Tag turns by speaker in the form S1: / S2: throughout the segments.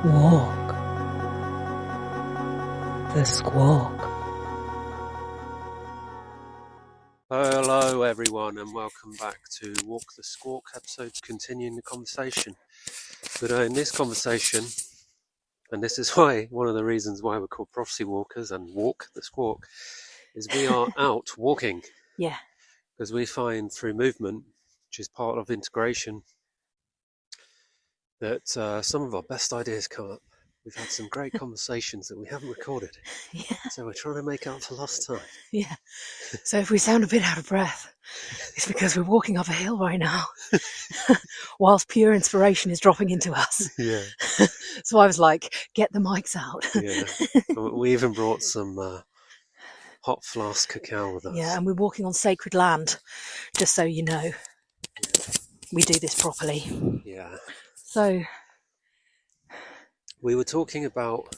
S1: Walk the Squawk.
S2: Hello everyone and welcome back to Walk the Squawk episode, continuing the conversation. But in this conversation, and this is why one of the reasons why we're called prophecy walkers and walk the squawk, is we are out walking.
S1: Yeah.
S2: Because we find through movement, which is part of integration, that some of our best ideas come up. We've had some great conversations that we haven't recorded.
S1: Yeah.
S2: So we're trying to make up for lost time.
S1: Yeah. So if we sound a bit out of breath, it's because we're walking up a hill right now, whilst pure inspiration is dropping into us.
S2: Yeah.
S1: So I was like, get the mics out.
S2: Yeah. We even brought some hot flask cacao with us.
S1: Yeah, and we're walking on sacred land, just so you know. We do this properly.
S2: Yeah.
S1: So
S2: we were talking about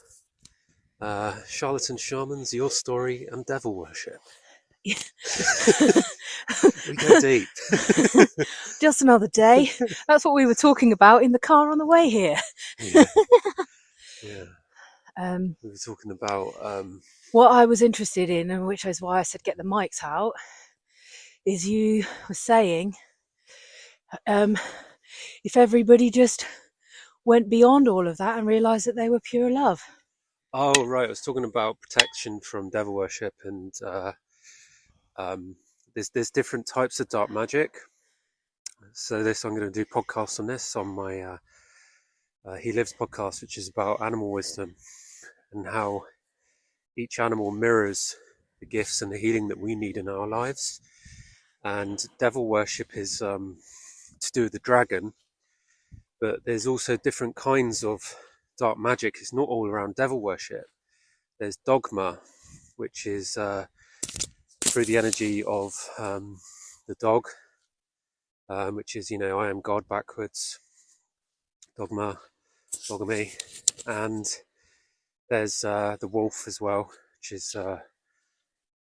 S2: charlatan shamans, your story, and devil worship.
S1: Yeah.
S2: We go deep.
S1: Just another day. That's what we were talking about in the car on the way here.
S2: Yeah. We were talking about
S1: what I was interested in, and which is why I said get the mics out, is you were saying if everybody just went beyond all of that and realised that they were pure love.
S2: Oh, right. I was talking about protection from devil worship, and there's different types of dark magic. So I'm going to do podcasts on this on my He Lives podcast, which is about animal wisdom and how each animal mirrors the gifts and the healing that we need in our lives. And devil worship is to do with the dragon, but there's also different kinds of dark magic. It's not all around devil worship. There's dogma, which is through the energy of the dog, which is, I am God backwards, dogamy. And there's the wolf as well, which is,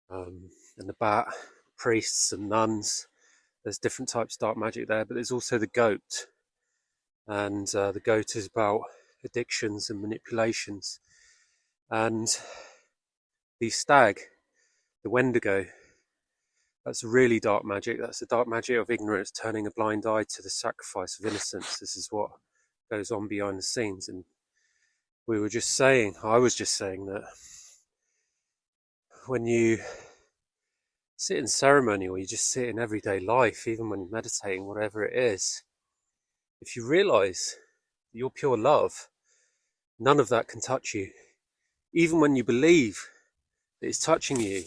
S2: and the bat, priests and nuns. There's different types of dark magic there, but there's also the goat. And the goat is about addictions and manipulations. And the stag, the wendigo, that's really dark magic. That's the dark magic of ignorance, turning a blind eye to the sacrifice of innocence. This is what goes on behind the scenes. And I was just saying that when you sit in ceremony or you just sit in everyday life, even when you're meditating, whatever it is, if you realise that you're pure love, none of that can touch you. Even when you believe that it's touching you,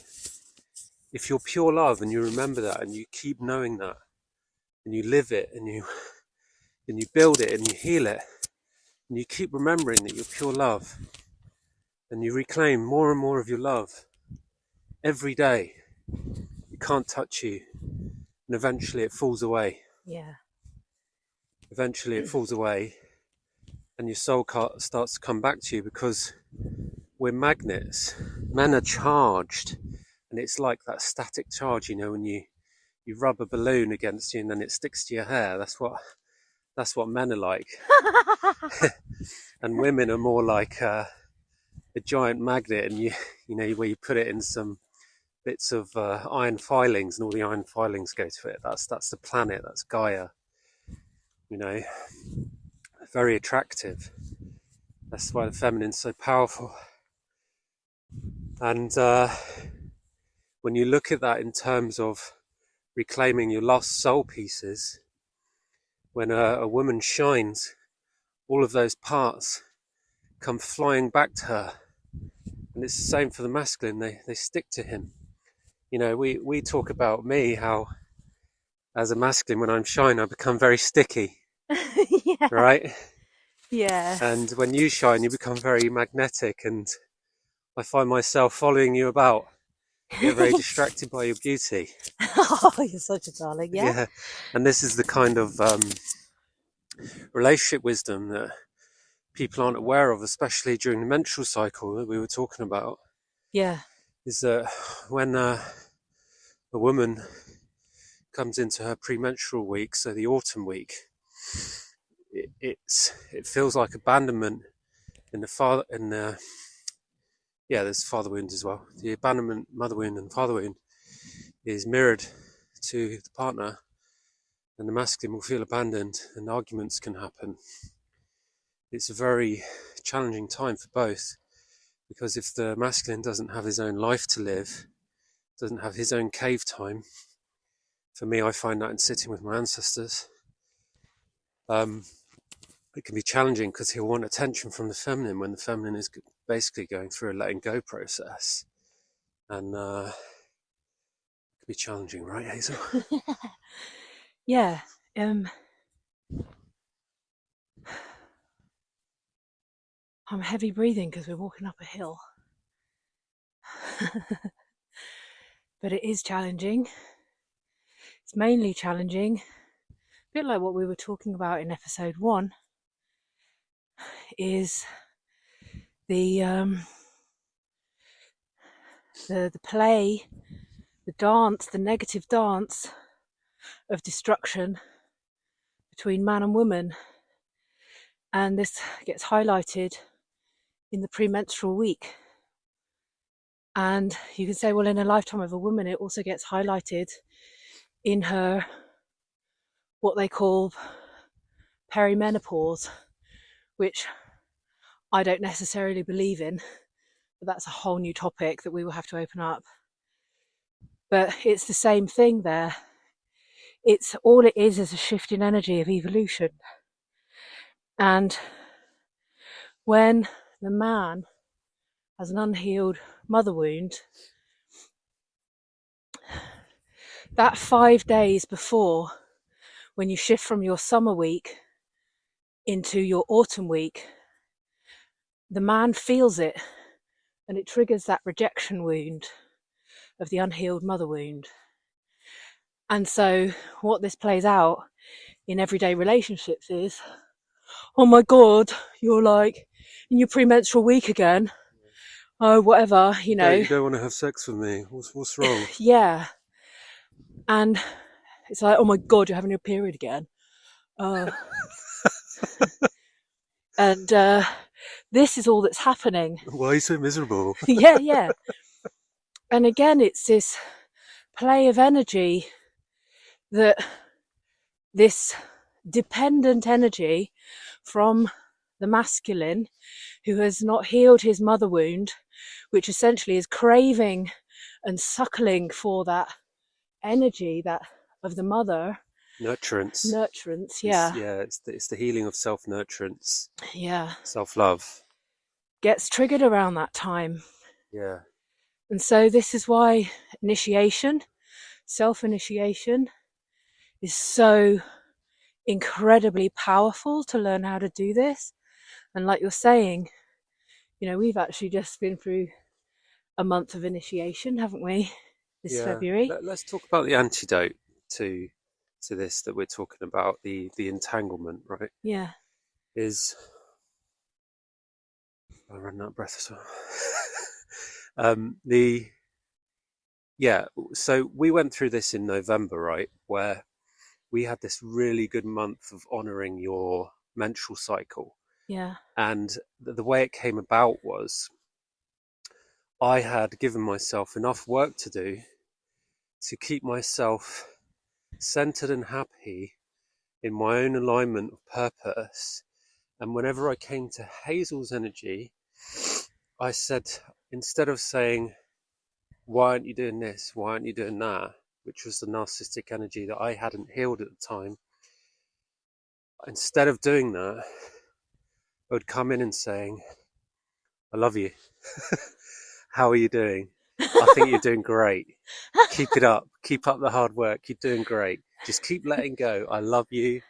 S2: if you're pure love and you remember that and you keep knowing that and you live it and you build it and you heal it and you keep remembering that you're pure love and you reclaim more and more of your love every day, it can't touch you, and eventually it falls away.
S1: Yeah.
S2: Eventually it falls away and your soul starts to come back to you, because we're magnets. Men are charged, and it's like that static charge, when you rub a balloon against you and then it sticks to your hair. That's what men are like. And women are more like a giant magnet, and you where you put it in some bits of iron filings, and all the iron filings go to it. That's the planet. That's Gaia. Very attractive. That's why the feminine's so powerful. And when you look at that in terms of reclaiming your lost soul pieces, when a woman shines, all of those parts come flying back to her. And it's the same for the masculine. They stick to him. We talk about me, how as a masculine, when I'm shining, I become very sticky.
S1: Yeah.
S2: Right?
S1: Yeah.
S2: And when you shine, you become very magnetic, and I find myself following you about. I get very distracted by your beauty.
S1: Oh, you're such a darling. Yeah.
S2: And this is the kind of relationship wisdom that people aren't aware of, especially during the menstrual cycle that we were talking about.
S1: Yeah.
S2: Is that when a woman comes into her premenstrual week, so the autumn week, it feels like abandonment in the there's father wound as well. The abandonment, mother wound, and father wound is mirrored to the partner, and the masculine will feel abandoned, and arguments can happen. It's a very challenging time for both, because if the masculine doesn't have his own life to live, doesn't have his own cave time, for me, I find that in sitting with my ancestors, it can be challenging because he'll want attention from the feminine when the feminine is basically going through a letting go process. And it can be challenging, right, Hazel?
S1: Yeah. I'm heavy breathing because we're walking up a hill. But it is challenging. It's mainly challenging, a bit like what we were talking about in episode 1, is the play, the dance, the negative dance of destruction between man and woman. And this gets highlighted in the premenstrual week. And you can say, well, in a lifetime of a woman, it also gets highlighted in her, what they call perimenopause, which I don't necessarily believe in, but that's a whole new topic that we will have to open up. But it's the same thing there. It's all it is a shift in energy of evolution. And when the man has an unhealed mother wound, that 5 days before, when you shift from your summer week into your autumn week, the man feels it, and it triggers that rejection wound of the unhealed mother wound. And so what this plays out in everyday relationships is, oh my God, you're like in your premenstrual week again. Oh, whatever, you know.
S2: You don't want to have sex with me. What's wrong?
S1: Yeah. And it's like, oh my God, you're having your period again. And this is all that's happening.
S2: Why are you so miserable?
S1: Yeah. And again, it's this play of energy, that this dependent energy from the masculine, who has not healed his mother wound, which essentially is craving and suckling for that energy that of the mother.
S2: Nurturance,
S1: yeah.
S2: It's the healing of self-nurturance.
S1: Yeah.
S2: Self-love.
S1: Gets triggered around that time.
S2: Yeah.
S1: And so this is why initiation, self-initiation, is so incredibly powerful to learn how to do this. And like you're saying, you know, we've actually just been through a month of initiation, haven't we, this February?
S2: Let's talk about the antidote to this that we're talking about, the entanglement, right?
S1: Yeah.
S2: Is I run out of breath as well. So we went through this in November, right, where we had this really good month of honouring your menstrual cycle.
S1: Yeah.
S2: And the way it came about was I had given myself enough work to do to keep myself centered and happy in my own alignment of purpose. And whenever I came to Hazel's energy, I said, instead of saying, why aren't you doing this? Why aren't you doing that? Which was the narcissistic energy that I hadn't healed at the time. Instead of doing that, I would come in and saying, I love you. How are you doing? I think you're doing great. Keep it up. Keep up the hard work. You're doing great. Just keep letting go. I love you.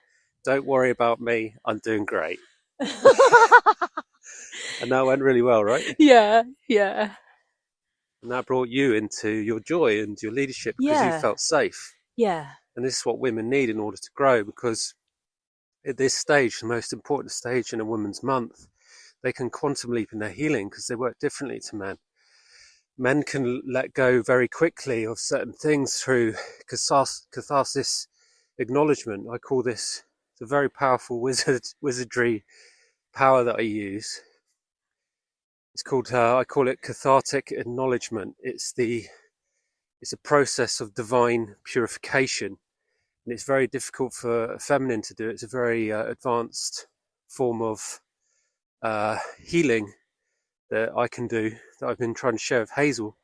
S2: Don't worry about me. I'm doing great. And that went really well, right?
S1: Yeah.
S2: And that brought you into your joy and your leadership because you felt safe.
S1: Yeah.
S2: And this is what women need in order to grow, because at this stage, the most important stage in a woman's month, they can quantum leap in their healing because they work differently to men. Men can let go very quickly of certain things through catharsis acknowledgement. I call this the very powerful wizardry power that I use. It's called, I call it cathartic acknowledgement. It's a process of divine purification, and it's very difficult for a feminine to do. It's a very advanced form of healing that I can do, that I've been trying to share with Hazel.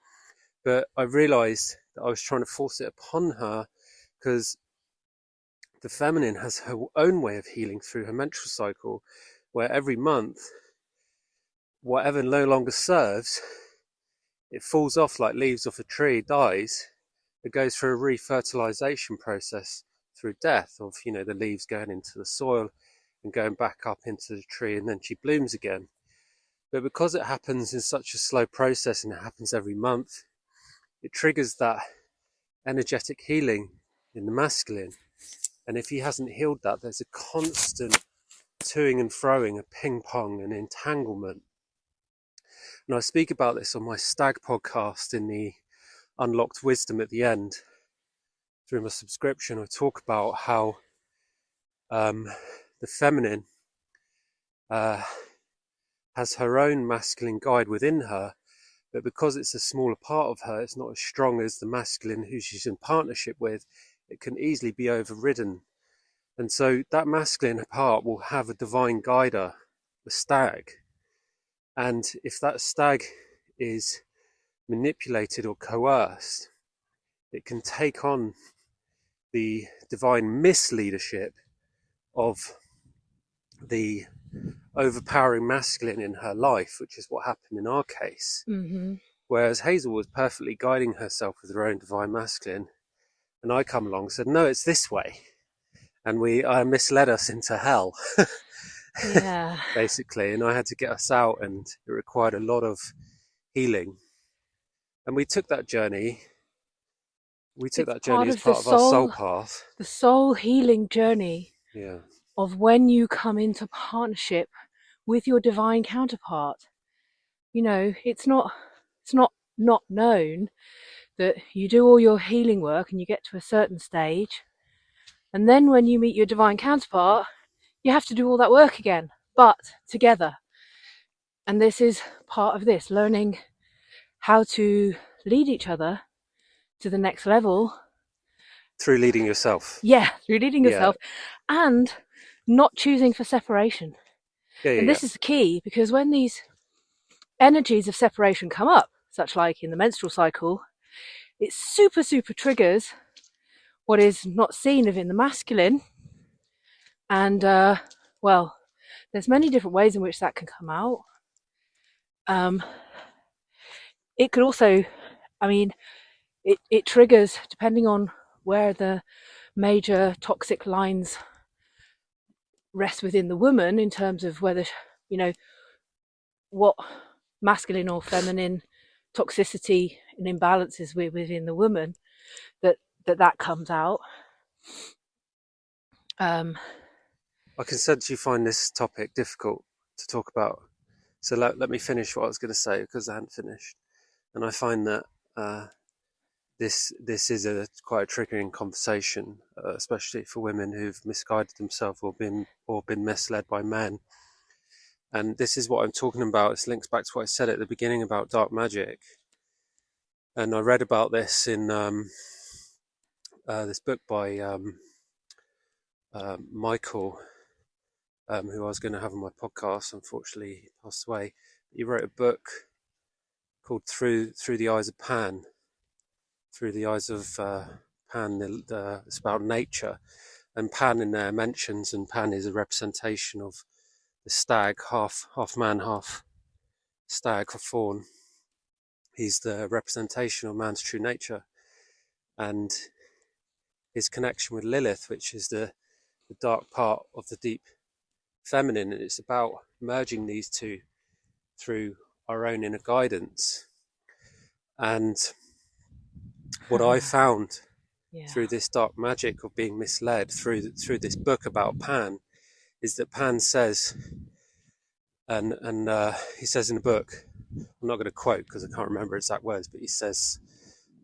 S2: But I realised that I was trying to force it upon her because the feminine has her own way of healing through her menstrual cycle, where every month, whatever no longer serves, it falls off like leaves off a tree, dies. It goes through a refertilization process through death of, the leaves going into the soil and going back up into the tree, and then she blooms again. But because it happens in such a slow process and it happens every month, it triggers that energetic healing in the masculine. And if he hasn't healed that, there's a constant toing and froing, a ping pong, an entanglement. And I speak about this on my Stag podcast in the Unlocked Wisdom at the end. Through my subscription, I talk about how the feminine has her own masculine guide within her, but because it's a smaller part of her, it's not as strong as the masculine who she's in partnership with. It can easily be overridden. And so that masculine part will have a divine guider, the stag. And if that stag is manipulated or coerced, it can take on the divine misleadership of the overpowering masculine in her life, which is what happened in our case.
S1: Mm-hmm.
S2: Whereas Hazel was perfectly guiding herself with her own divine masculine, and I come along and said, no, it's this way. And I misled us into hell,
S1: Yeah.
S2: basically. And I had to get us out, and it required a lot of healing. And we took that journey. It's
S1: part
S2: as
S1: of
S2: part of our soul path.
S1: The soul healing journey.
S2: Yeah.
S1: Of when you come into partnership with your divine counterpart. It's not known that you do all your healing work and you get to a certain stage, and then when you meet your divine counterpart, you have to do all that work again, but together. And this is part of this, learning how to lead each other to the next level.
S2: Through leading yourself.
S1: Yeah, through leading yourself, and not choosing for separation. And this is the key, because when these energies of separation come up, such like in the menstrual cycle, it super triggers what is not seen of in the masculine. And there's many different ways in which that can come out. It could also, it triggers depending on where the major toxic lines rest within the woman, in terms of whether, what masculine or feminine toxicity and imbalances within the woman that comes out.
S2: I can sense you find this topic difficult to talk about. So let me finish what I was going to say, because I hadn't finished. And I find that this is quite a triggering conversation, especially for women who've misguided themselves or been misled by men. And this is what I'm talking about. It links back to what I said at the beginning about dark magic. And I read about this in this book by Michael, who I was going to have on my podcast. Unfortunately, he passed away. He wrote a book called Through the Eyes of Pan. Through the Eyes of Pan, it's about nature. And Pan in there mentions, and Pan is a representation of the stag, half man, half stag, or fawn. He's the representation of man's true nature. And his connection with Lilith, which is the dark part of the deep feminine, and it's about merging these two through our own inner guidance. And what I found through this dark magic of being misled through this book about Pan is that Pan says, and he says in the book, I'm not going to quote because I can't remember exact words, but he says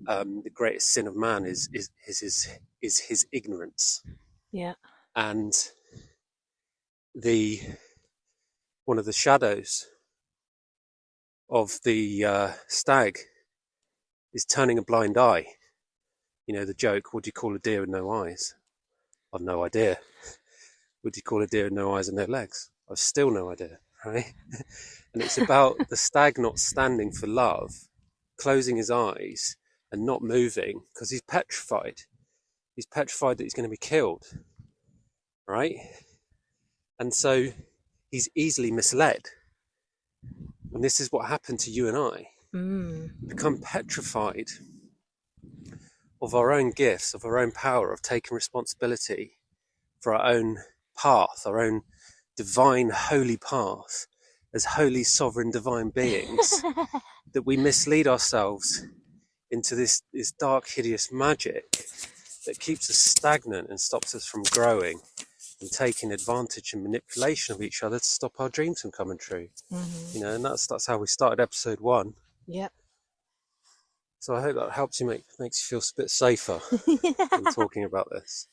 S2: the greatest sin of man is his ignorance.
S1: Yeah.
S2: And one of the shadows of the stag is turning a blind eye. You know, the joke, what do you call a deer with no eyes? I've no idea. What do you call a deer with no eyes and no legs? I've still no idea, right? And it's about the stag not standing for love, closing his eyes and not moving because he's petrified. He's petrified that he's going to be killed, right? And so he's easily misled. And this is what happened to you and I. Become petrified of our own gifts, of our own power, of taking responsibility for our own path, our own divine, holy path, as holy, sovereign, divine beings, that we mislead ourselves into this dark, hideous magic that keeps us stagnant and stops us from growing and taking advantage and manipulation of each other to stop our dreams from coming true. You know, and that's how we started episode 1.
S1: Yep.
S2: So I hope that helps you, makes you feel a bit safer in talking about this.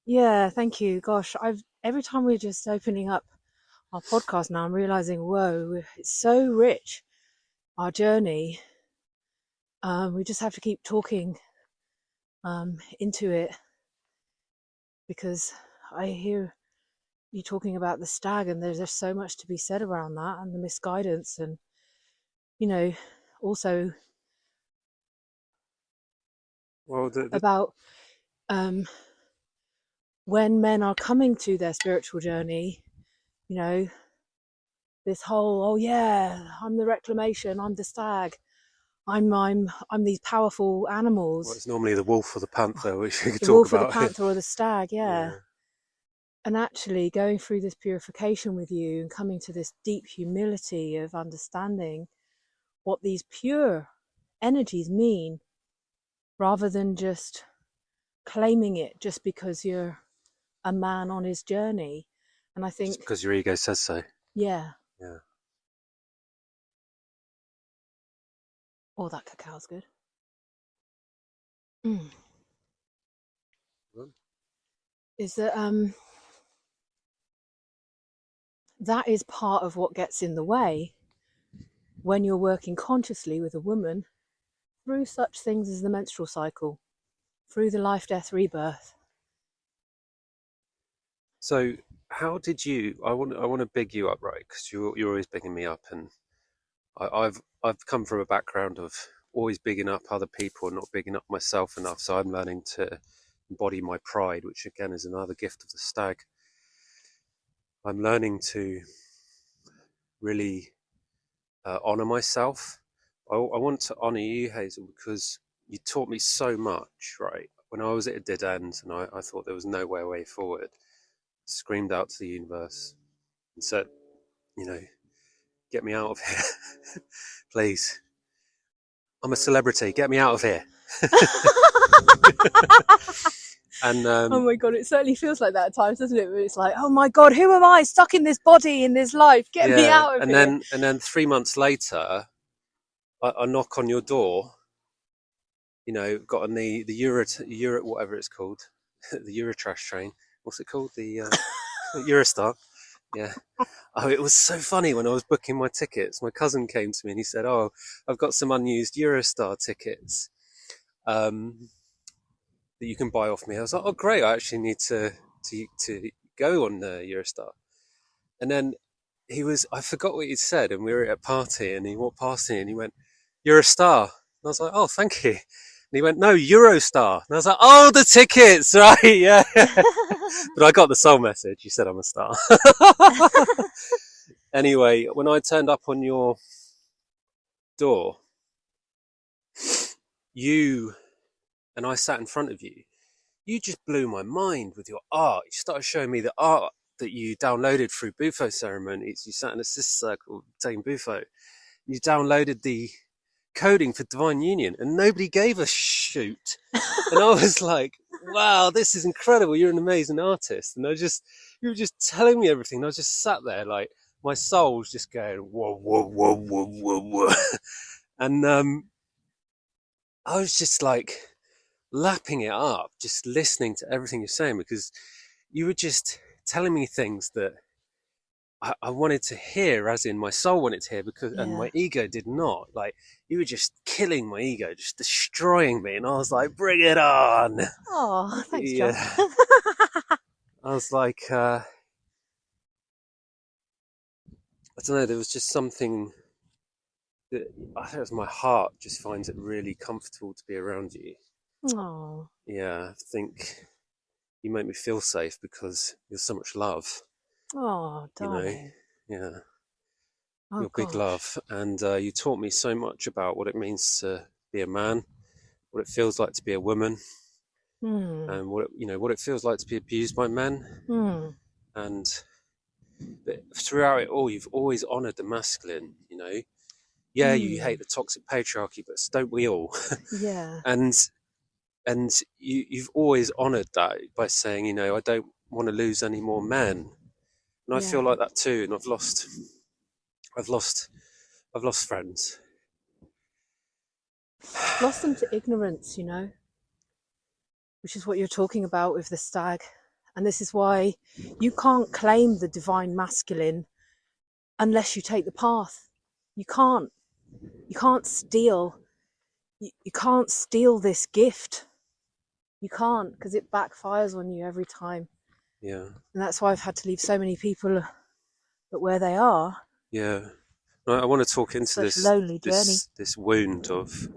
S1: Yeah, thank you. Gosh, every time we're just opening up our podcast now, I'm realizing, whoa, it's so rich, our journey. We just have to keep talking into it, because I hear you talking about the stag, and there's just so much to be said around that, and the misguidance, and, you know, also about when men are coming to their spiritual journey, you know, this whole, oh yeah, I'm the reclamation, I'm the stag, I'm these powerful animals.
S2: Well, it's normally the wolf or the panther, which you could
S1: the
S2: talk
S1: wolf
S2: about.
S1: Or the panther or the stag, yeah. And actually going through this purification with you and coming to this deep humility of understanding what these pure energies mean, rather than just claiming it just because you're a man on his journey. And I think
S2: just because your ego says so.
S1: Yeah.
S2: Yeah.
S1: Oh, that cacao's good. Is that that is part of what gets in the way when you're working consciously with a woman through such things as the menstrual cycle, through the life, death, rebirth.
S2: So how did you, I want to big you up, right? Because you're always bigging me up, and I've come from a background of always bigging up other people and not bigging up myself enough. So I'm learning to embody my pride, which again is another gift of the stag. I'm learning to really honor myself. I want to honor you, Hazel, because you taught me so much, right? When I was at a dead end and I thought there was no way forward, I screamed out to the universe and said, you know, get me out of here, please. I'm a celebrity, get me out of here. And
S1: oh my god, it certainly feels like that at times, doesn't it? It's like, oh my god, who am I stuck in this body, in this life? Get me out of here.
S2: And then 3 months later, I knock on your door. You know, got on the Euro whatever it's called, the Eurotrash train. What's it called? The Eurostar. Yeah. Oh, it was so funny when I was booking my tickets. My cousin came to me and he said, "Oh, I've got some unused Eurostar tickets that you can buy off me." I was like, "Oh, great! I actually need to go on the Eurostar." And then I forgot what he said, and we were at a party, and he walked past me and he went, "You're a star." And I was like, "Oh, thank you." And he went, "No, Eurostar." And I was like, "Oh, the tickets, right? Yeah." But I got the soul message. You said I'm a star. Anyway, when I turned up on your door, and I sat in front of you, you just blew my mind with your art. You started showing me the art that you downloaded through Bufo ceremonies. You sat in a sister circle taking Bufo. You downloaded the coding for Divine Union, and nobody gave a shoot. And I was like, wow, this is incredible. You're an amazing artist. And you were just telling me everything. And I was just sat there, like, my soul was just going, whoa, whoa, whoa, whoa, whoa, whoa. And I was just like lapping it up, just listening to everything you're saying, because you were just telling me things that I wanted to hear, as in my soul wanted to hear, because and
S1: Yeah.
S2: my ego did not. Like, you were just killing my ego, just destroying me, and I was like, bring it on.
S1: Oh, thanks, John.
S2: Yeah. I was like, I don't know, there was just something that I think it was my heart just finds it really comfortable to be around you.
S1: Oh.
S2: Yeah, I think you make me feel safe because you're so much love,
S1: Oh,
S2: you know.
S1: darling.
S2: Yeah,
S1: Oh,
S2: you're big
S1: gosh.
S2: love, and you taught me so much about what it means to be a man, what it feels like to be a woman, and what it feels like to be abused by men. And throughout it all, you've always honoured the masculine. Yeah, you hate the toxic patriarchy, but don't we all?
S1: Yeah.
S2: and you've always honoured that by saying, I don't want to lose any more men. And I feel like that too. And I've lost friends.
S1: Lost them to ignorance, which is what you're talking about with the stag. And this is why you can't claim the divine masculine unless you take the path. You can't steal. You can't steal this gift. You can't, because it backfires on you every time.
S2: Yeah.
S1: And that's why I've had to leave so many people at where they are.
S2: Yeah. I want to talk into
S1: this lonely journey.
S2: This wound of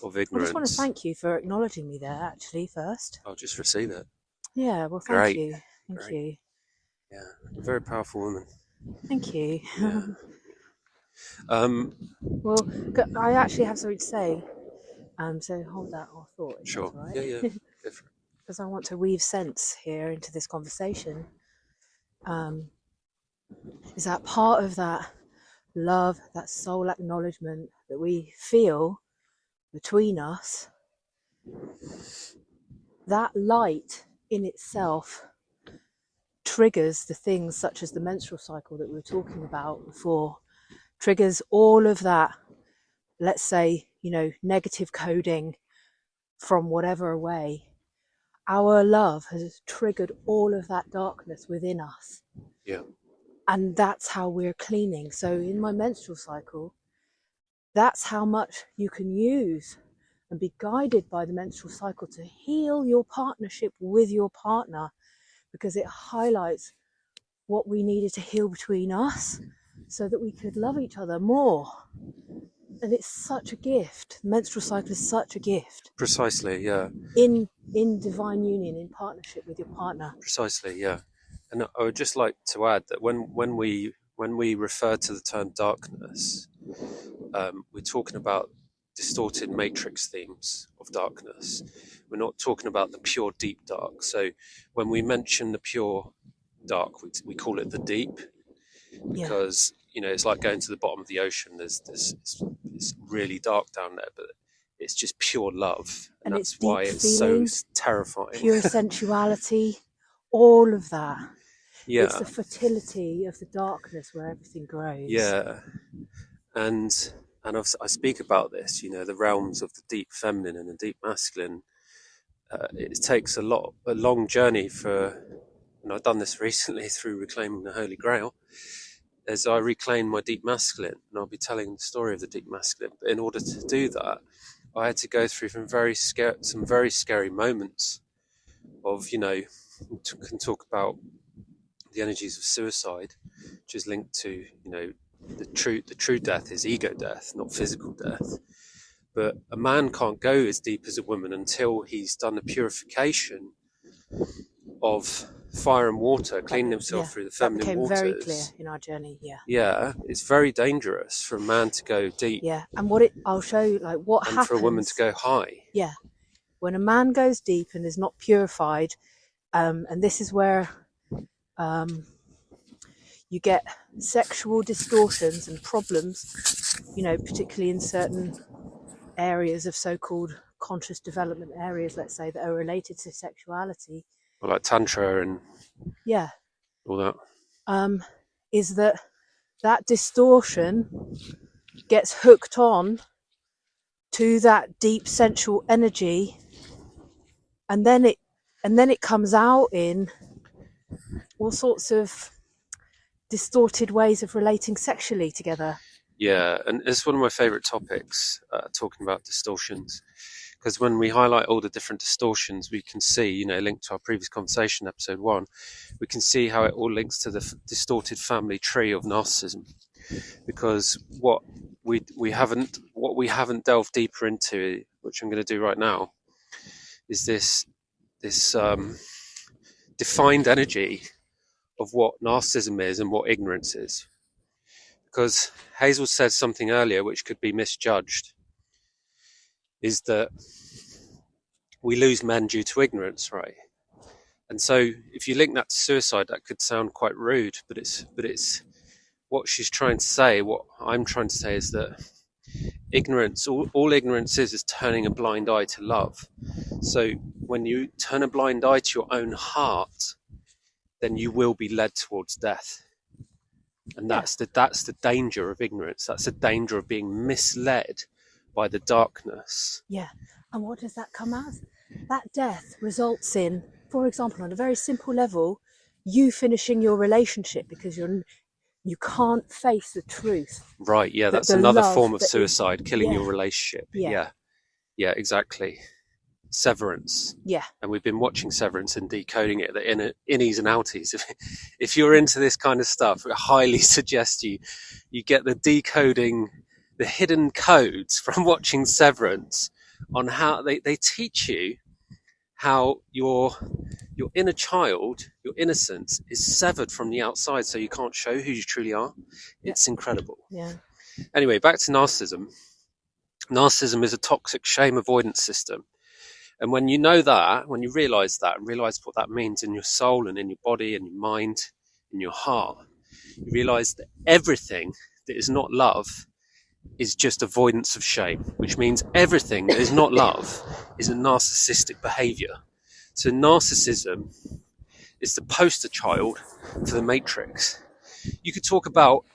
S2: ignorance.
S1: I just want to thank you for acknowledging me there, actually, first.
S2: I'll just receive it.
S1: Yeah, well, thank you. Thank you.
S2: Yeah, a very powerful woman.
S1: Thank you.
S2: Yeah.
S1: Well, I actually have something to say. So hold that thought.
S2: Sure.
S1: Right.
S2: Yeah.
S1: Because I want to weave sense here into this conversation. Is that part of that love, that soul acknowledgement that we feel between us? That light in itself triggers the things such as the menstrual cycle that we were talking about before, triggers all of that, let's say, negative coding from whatever away. Our love has triggered all of that darkness within us.
S2: Yeah.
S1: And that's how we're cleaning. So in my menstrual cycle, that's how much you can use and be guided by the menstrual cycle to heal your partnership with your partner, because it highlights what we needed to heal between us so that we could love each other more. And it's such a gift. The menstrual cycle is such a gift.
S2: Precisely, yeah.
S1: In divine union, in partnership with your partner.
S2: Precisely, yeah. And I would just like to add that when we refer to the term darkness, we're talking about distorted matrix themes of darkness. We're not talking about the pure deep dark. So when we mention the pure dark, we call it the deep, because it's like going to the bottom of the ocean. It's really dark down there, but it's just pure love, and that's
S1: it's
S2: why it's feeling, so terrifying.
S1: Pure sensuality, all of that.
S2: Yeah,
S1: it's the fertility of the darkness where everything grows.
S2: Yeah, and I speak about this. The realms of the deep feminine and the deep masculine. It takes a long journey and I've done this recently through reclaiming the Holy Grail. As I reclaim my deep masculine, and I'll be telling the story of the deep masculine. But in order to do that, I had to go through some very scary moments of, can talk about the energies of suicide, which is linked to, the true death is ego death, not physical death. But a man can't go as deep as a woman until he's done a purification of fire and water, cleaning himself through the feminine waters.
S1: Very clear in our journey.
S2: Yeah, it's very dangerous for a man to go deep.
S1: Yeah, and I'll show you what happens.
S2: And for a woman to go high.
S1: Yeah, when a man goes deep and is not purified, and this is where you get sexual distortions and problems, particularly in certain areas of so-called conscious development areas, let's say, that are related to sexuality.
S2: Well, like Tantra and all that.
S1: Is that distortion gets hooked on to that deep sensual energy, and then it comes out in all sorts of distorted ways of relating sexually together.
S2: Yeah, and it's one of my favourite topics, talking about distortions, because when we highlight all the different distortions, we can see, linked to our previous conversation, episode 1, we can see how it all links to the distorted family tree of narcissism. Because what we haven't delved deeper into, which I'm going to do right now, is this defined energy of what narcissism is and what ignorance is. Because Hazel said something earlier which could be misjudged, is that we lose men due to ignorance, right? And so if you link that to suicide, that could sound quite rude, but it's what she's trying to say, what I'm trying to say, is that ignorance, all ignorance is turning a blind eye to love. So when you turn a blind eye to your own heart, then you will be led towards death. And that's the danger of ignorance. That's the danger of being misled by the darkness.
S1: Yeah. And what does that come as? That death results in, for example, on a very simple level, you finishing your relationship because you can't face the truth.
S2: Right, yeah, that's another form of suicide, killing your relationship. Yeah, exactly. Severance.
S1: Yeah.
S2: And we've been watching Severance and decoding it, the innies and outies. If you're into this kind of stuff, I highly suggest you get the decoding, the hidden codes from watching Severance, on how they teach you how your inner child, your innocence, is severed from the outside, so you can't show who you truly are. It's incredible.
S1: Yeah.
S2: Anyway, back to narcissism. Narcissism is a toxic shame avoidance system. And when you know that, when you realize that and realize what that means in your soul and in your body and your mind, in your heart, you realize that everything that is not love is just avoidance of shame, which means everything that is not love is a narcissistic behavior. So narcissism is the poster child for the matrix. You could talk about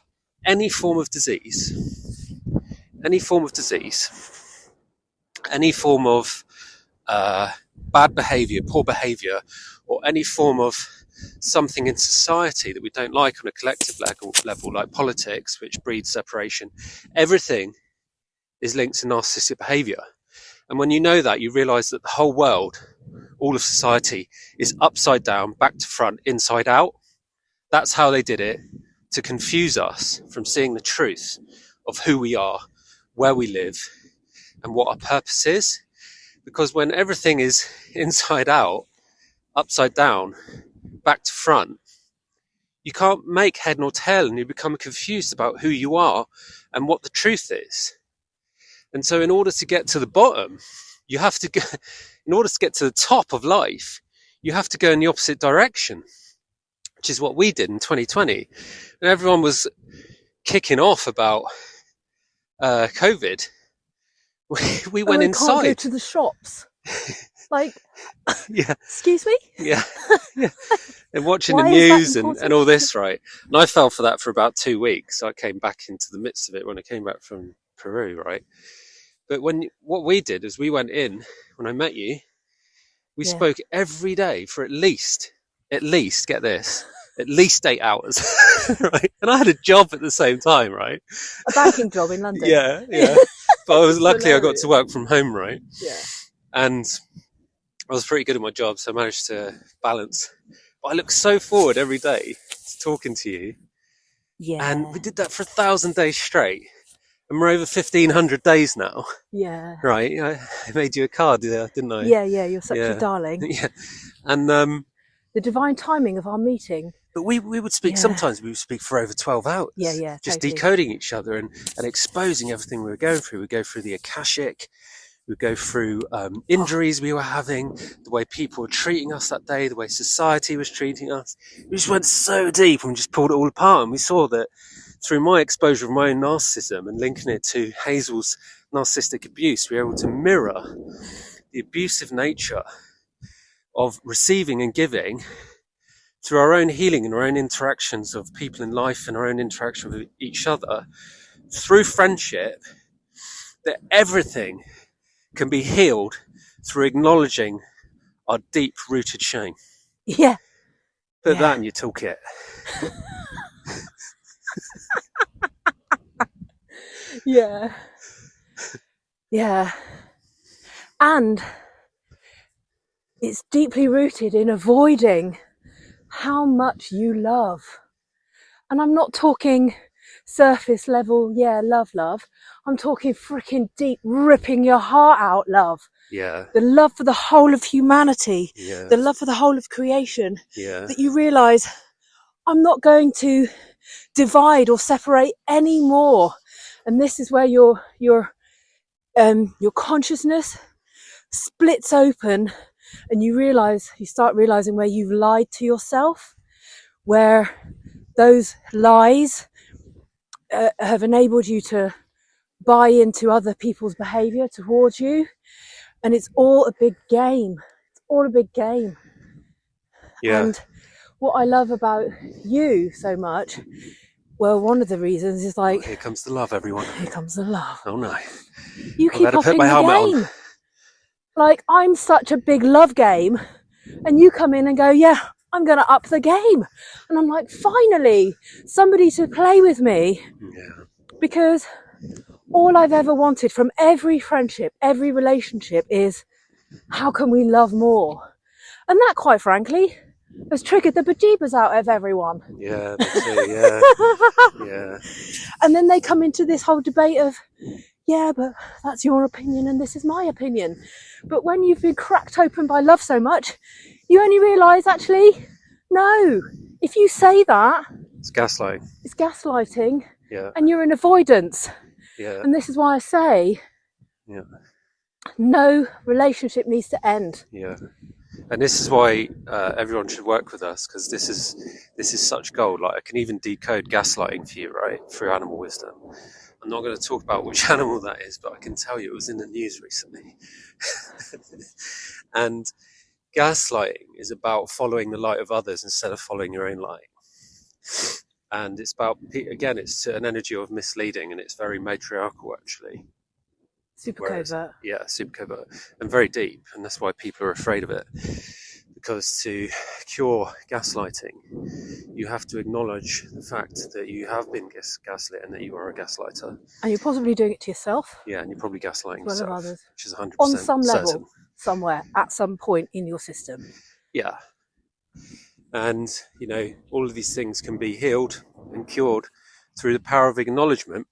S2: any form of disease, any form of bad behavior, poor behavior, or any form of something in society that we don't like on a collective level, like politics, which breeds separation. Everything is linked to narcissistic behavior. And when you know that, you realize that the whole world, all of society, is upside down, back to front, inside out. That's how they did it, to confuse us from seeing the truth of who we are, where we live, and what our purpose is. Because when everything is inside out, upside down, back to front, you can't make head nor tail, and you become confused about who you are and what the truth is. And so in order to get to the bottom, you have to go, in order to get to the top of life, you have to go in the opposite direction, which is what we did in 2020. And everyone was kicking off about COVID. We went inside.
S1: Can't go to the shops. Like,
S2: yeah.
S1: Excuse me?
S2: Yeah. And watching the news and all this, right? And I fell for that for about 2 weeks. I came back into the midst of it when I came back from Peru, right? But what we did is we went in, when I met you, we spoke every day for at least, get this, at least 8 hours, right? And I had a job at the same time, right?
S1: A banking job in London.
S2: Yeah. But luckily I got to work from home, right?
S1: Yeah.
S2: And I was pretty good at my job, so I managed to balance. But I look so forward every day to talking to you.
S1: Yeah.
S2: And we did that for 1,000 days straight. And we're over 1,500 days now.
S1: Yeah.
S2: Right. I made you a card, didn't I?
S1: Yeah. You're such a darling.
S2: Yeah. And
S1: the divine timing of our meeting.
S2: But we would speak, sometimes we would speak for over 12 hours.
S1: Yeah.
S2: Just
S1: totally.
S2: decoding each other and exposing everything we were going through. We go through the Akashic. We go through injuries we were having, the way people were treating us that day, the way society was treating us. We just went so deep and just pulled it all apart. And we saw that through my exposure of my own narcissism and linking it to Hazel's narcissistic abuse, we were able to mirror the abusive nature of receiving and giving through our own healing and our own interactions of people in life and our own interaction with each other, through friendship, that everything can be healed through acknowledging our deep-rooted shame.
S1: Yeah.
S2: Put that in your toolkit.
S1: Yeah. Yeah. And it's deeply rooted in avoiding how much you love. And I'm not talking surface level, yeah, love. I'm talking freaking deep, ripping your heart out love.
S2: Yeah.
S1: The love for the whole of humanity,
S2: Yeah.
S1: the love for the whole of creation.
S2: Yeah.
S1: That you realise, I'm not going to divide or separate anymore. And this is where your consciousness splits open, and you start realizing where you've lied to yourself, where those lies have enabled you to buy into other people's behavior towards you. And it's all a big game. It's all a big game.
S2: Yeah.
S1: And what I love about you so much, well, one of the reasons is like,
S2: here comes the love, everyone.
S1: Here comes the love.
S2: Oh no.
S1: You keep upping the game. Like, I'm such a big love game, and you come in and go, yeah, I'm going to up the game. And I'm like, finally, somebody to play with me.
S2: Yeah.
S1: Because all I've ever wanted from every friendship, every relationship is, how can we love more? And that, quite frankly, has triggered the bejeebers out of everyone.
S2: Yeah, that's it, yeah. Yeah.
S1: And then they come into this whole debate of, yeah, but that's your opinion and this is my opinion. But when you've been cracked open by love so much, you only realise, actually, no, if you say that,
S2: it's gaslighting.
S1: It's gaslighting.
S2: Yeah.
S1: And you're in avoidance.
S2: Yeah.
S1: And this is why I say,
S2: yeah,
S1: no relationship needs to end.
S2: Yeah. And this is why everyone should work with us, because this is such gold. Like, I can even decode gaslighting for you, right, through animal wisdom. I'm not going to talk about which animal that is, but I can tell you it was in the news recently. And gaslighting is about following the light of others instead of following your own light. And it's about, again, it's an energy of misleading, and it's very matriarchal, actually.
S1: Super covert.
S2: Yeah, super covert. And very deep, and that's why people are afraid of it. Because to cure gaslighting, you have to acknowledge the fact that you have been gaslit and that you are a gaslighter.
S1: And you're possibly doing it to yourself.
S2: Yeah, and you're probably gaslighting yourself,
S1: others.
S2: which is 100%
S1: on some
S2: certain.
S1: level, somewhere, at some point in your system.
S2: Yeah. And, you know, all of these things can be healed and cured through the power of acknowledgement,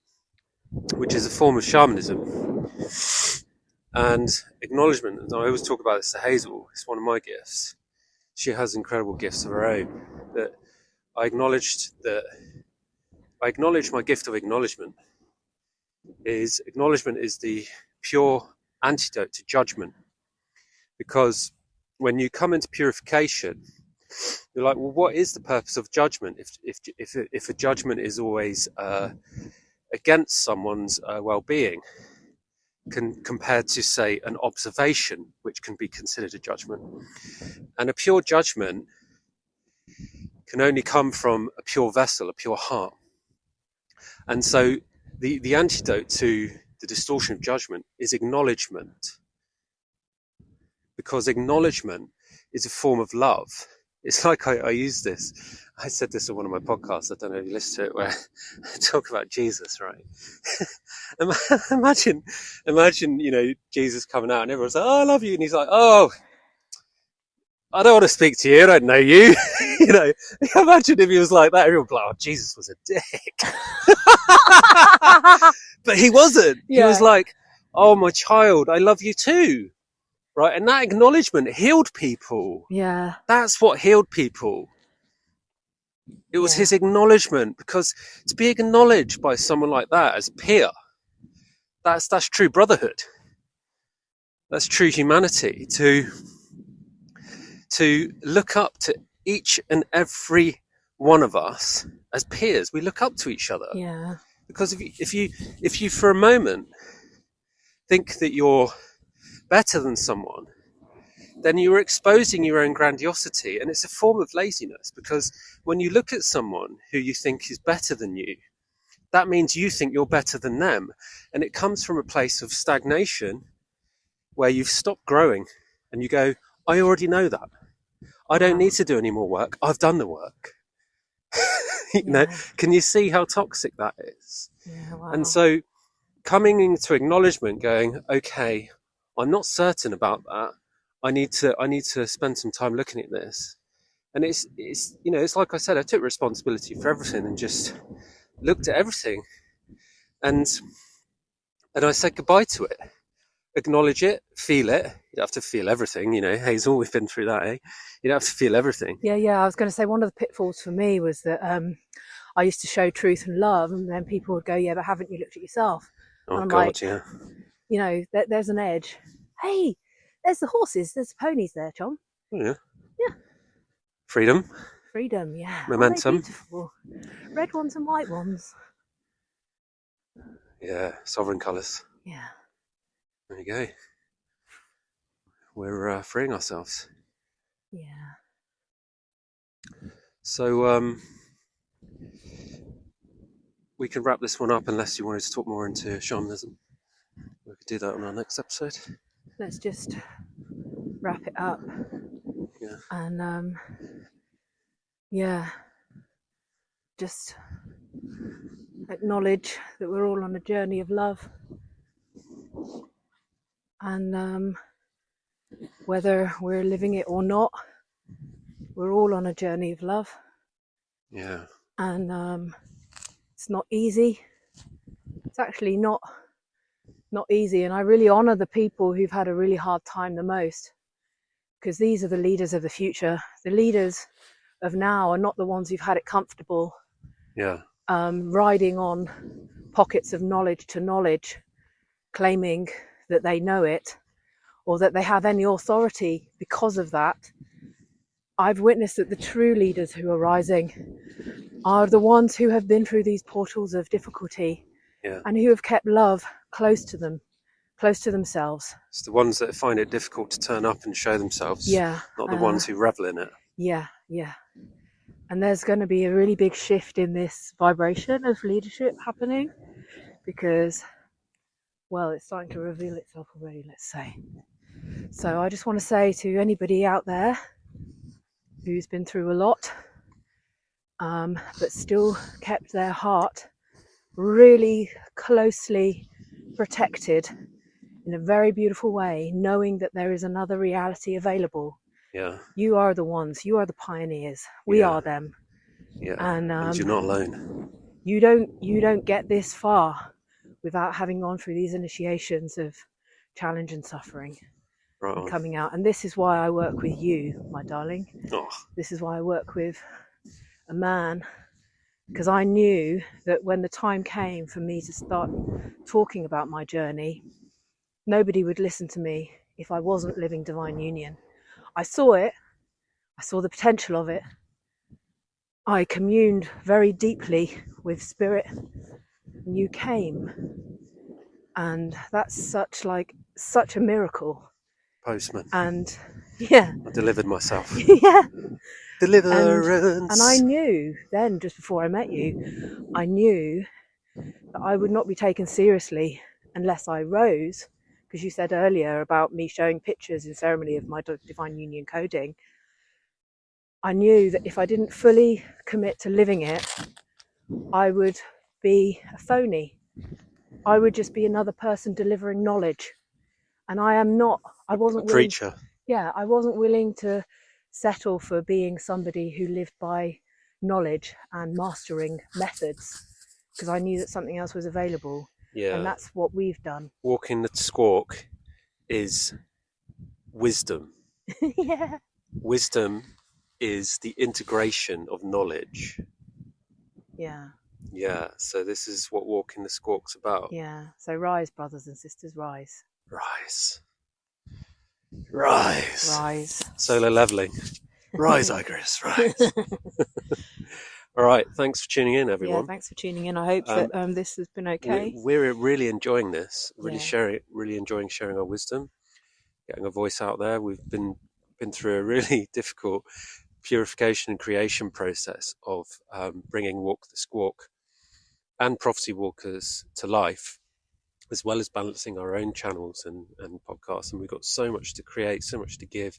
S2: which is a form of shamanism. And acknowledgement, and I always talk about this to Hazel, it's one of my gifts. She has incredible gifts of her own. But I acknowledge my gift of acknowledgement is the pure antidote to judgment. Because when you come into purification, you're like, well, what is the purpose of judgment if a judgment is always against someone's well-being, compared to, say, an observation, which can be considered a judgment. And a pure judgment can only come from a pure vessel, a pure heart. And so the antidote to the distortion of judgment is acknowledgement, because acknowledgement is a form of love. It's like I use this. I said this on one of my podcasts. I don't know if you listen to it, where I talk about Jesus, right? Imagine, you know, Jesus coming out and everyone's like, "Oh, I love you," and he's like, "Oh, I don't want to speak to you. I don't know you." You know, imagine if he was like that. Everyone would be like, "Oh, Jesus was a dick," but he wasn't. Yeah. He was like, "Oh, my child, I love you too." Right, and that acknowledgement healed people.
S1: Yeah,
S2: that's what healed people. It was his acknowledgement, because to be acknowledged by someone like that as a peer, that's true brotherhood. That's true humanity. To look up to each and every one of us as peers, we look up to each other.
S1: Yeah.
S2: Because if you for a moment think that you're better than someone, then you're exposing your own grandiosity, and it's a form of laziness, because when you look at someone who you think is better than you, that means you think you're better than them, and it comes from a place of stagnation where you've stopped growing, and you go, I already know that. I don't need to do any more work. I've done the work.
S1: Yeah.
S2: Can you see how toxic that is?
S1: Yeah. Wow.
S2: And so coming into acknowledgement, going, okay, I'm not certain about that. I need to spend some time looking at this. And it's it's like I said, I took responsibility for everything and just looked at everything, and I said goodbye to it. Acknowledge it, feel it. You don't have to feel everything, Hazel, we've been through that, eh? You don't have to feel everything.
S1: Yeah. I was going to say one of the pitfalls for me was that I used to show truth and love, and then people would go, "Yeah, but haven't you looked at yourself?"
S2: Oh
S1: and I'm
S2: God,
S1: like,
S2: yeah.
S1: There's an edge. Hey, there's the horses, there's the ponies there, John.
S2: Yeah.
S1: Yeah.
S2: Freedom.
S1: Yeah.
S2: Momentum.
S1: Aren't they beautiful? Red ones and white ones.
S2: Yeah, sovereign colours.
S1: Yeah.
S2: There you go. We're freeing ourselves.
S1: Yeah.
S2: So we can wrap this one up unless you wanted to talk more into shamanism. We could do that on our next episode.
S1: Let's just wrap it up.
S2: Yeah.
S1: And just acknowledge that we're all on a journey of love, and whether we're living it or not, we're all on a journey of love.
S2: Yeah.
S1: And it's not easy. It's actually not easy, and I really honor the people who've had a really hard time the most, because these are the leaders of the future. The leaders of now are not the ones who've had it comfortable.
S2: Yeah.
S1: Riding on pockets of knowledge, claiming that they know it or that they have any authority because of that. I've witnessed that the true leaders who are rising are the ones who have been through these portals of difficulty, and who have kept love close to them, close to themselves.
S2: It's the ones that find it difficult to turn up and show themselves, not the ones who revel in it.
S1: Yeah. And there's going to be a really big shift in this vibration of leadership happening, because, well, it's starting to reveal itself already, let's say. So I just want to say to anybody out there who's been through a lot, but still kept their heart really closely protected in a very beautiful way, knowing that there is another reality available.
S2: Yeah.
S1: You are the ones, you are the pioneers. We are them.
S2: Yeah.
S1: And
S2: you're not alone.
S1: You don't get this far without having gone through these initiations of challenge and suffering.
S2: Right
S1: and
S2: on.
S1: coming out. And this is why I work with you, my darling.
S2: Oh.
S1: This is why I work with a man, because I knew that when the time came for me to start talking about my journey, nobody would listen to me if I wasn't living divine union. I saw it. I saw the potential of it. I communed very deeply with spirit, and you came. And that's such a miracle.
S2: Postman.
S1: And yeah.
S2: I delivered myself.
S1: Yeah.
S2: Deliverance.
S1: And I knew then, just before I met you, I knew that I would not be taken seriously unless I rose, because you said earlier about me showing pictures in ceremony of my divine union coding. I knew that if I didn't fully commit to living it, I would be a phony. I would just be another person delivering knowledge. And I wasn't
S2: a preacher.
S1: I wasn't willing to settle for being somebody who lived by knowledge and mastering methods, because I knew that something else was available.
S2: Yeah.
S1: And that's what we've done.
S2: Walking the squawk is wisdom.
S1: Yeah.
S2: Wisdom is the integration of knowledge.
S1: Yeah.
S2: Yeah, so this is what walking the squawk's about.
S1: Yeah. So rise, brothers and sisters, rise.
S2: Rise. Rise.
S1: Rise.
S2: Solar leveling. Rise, Icarus, rise. All right, thanks for tuning in, everyone.
S1: Yeah, thanks for tuning in. I hope that this has been okay.
S2: We're really enjoying this. Really enjoying sharing our wisdom, getting a voice out there. We've been through a really difficult purification and creation process of bringing Walk the Squawk and Prophecy Walkers to life, as well as balancing our own channels and podcasts. And we've got so much to create, so much to give.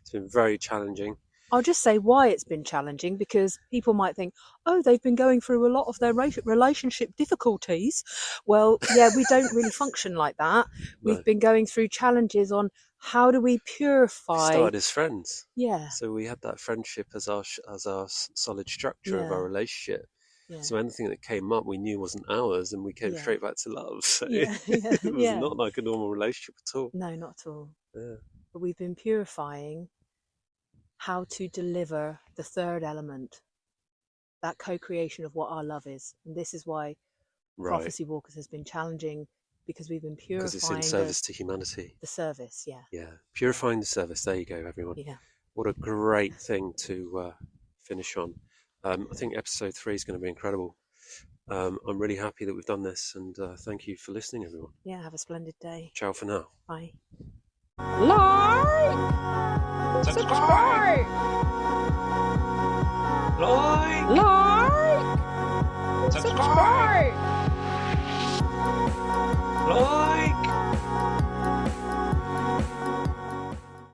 S2: It's been very challenging.
S1: I'll just say why it's been challenging, because people might think, oh, they've been going through a lot of their relationship difficulties. Well, yeah, we don't really function like that.
S2: No.
S1: We've been going through challenges on how do we
S2: We
S1: purify.
S2: started as friends.
S1: Yeah,
S2: So we had that friendship as our solid structure of our
S1: yeah,
S2: relationship.
S1: yeah,
S2: So anything that came up we knew wasn't ours, and we came
S1: yeah,
S2: straight back to love. So
S1: yeah, yeah,
S2: it was
S1: yeah.
S2: not like a normal relationship at all.
S1: No, not at all.
S2: Yeah.
S1: But we've been purifying how to deliver the third element, that co-creation of what our love is. And this is why
S2: Right.
S1: Prophecy Walkers has been challenging, because we've been
S2: Because it's in
S1: purifying
S2: service to humanity.
S1: the service. Yeah.
S2: Yeah. Purifying the service. There you go, everyone.
S1: Yeah.
S2: What a great thing to finish on. I think episode 3 is going to be incredible. I'm really happy that we've done this, and thank you for listening, everyone.
S1: Yeah. Have a splendid day.
S2: Ciao for now.
S1: Bye.
S3: Like, subscribe.